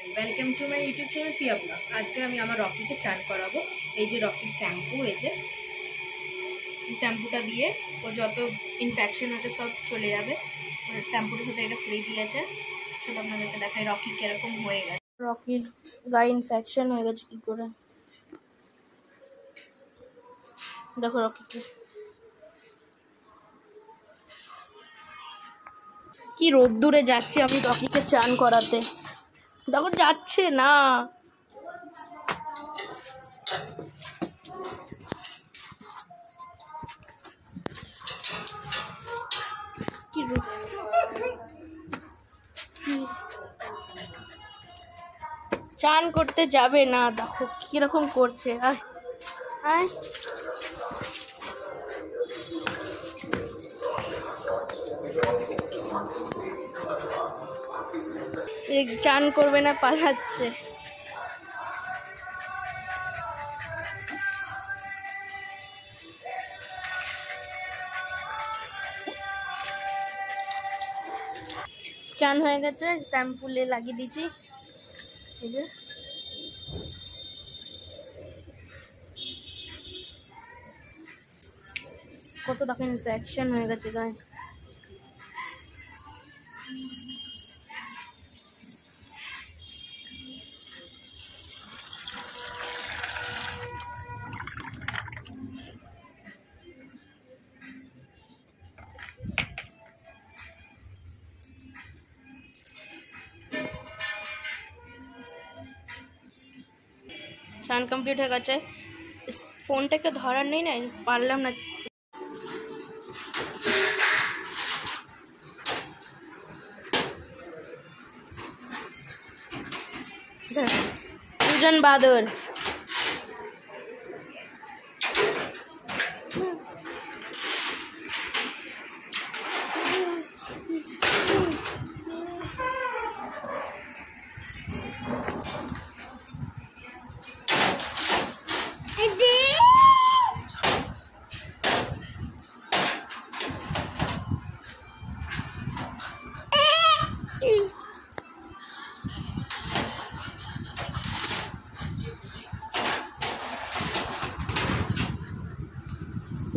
Welcome to my YouTube channel Piya blog. আজকে আমি আমার রকিকে চান করাবো। এই যে রকির শ্যাম্পু, এই যে শ্যাম্পুটা দিয়ে ও যত ইনফেকশন হচ্ছে সব চলে যাবে। শ্যাম্পুটার সাথে এটা ফ্রি দিয়েছে। চলো আপনাদেরকে দেখাই রকি কিরকম হয়ে গেছে। রকির গায়ে ইনফেকশন হয়ে গেছে কি করে, দেখো রকিকে কি রোদ্দুরে যাচ্ছি আমি রকিকে চান করাতে, দেখো যাচ্ছে না। কি চান করতে যাবে না, দেখো কিরকম করছে। চান করবে না, পালাচ্ছে। চান হয়ে গেছে, শ্যাম্পুলে লাগিয়ে দিয়েছি। এই যে কত দেখেন ইনফেকশন হয়ে গেছে গায়ে। চান কমপ্লিট হয়ে গেছে। ফোনটাকে ধরার নেই না, পারলাম না। সুজন বাদর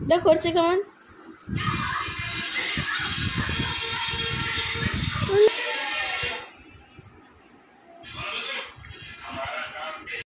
দেখ করছে কেমন।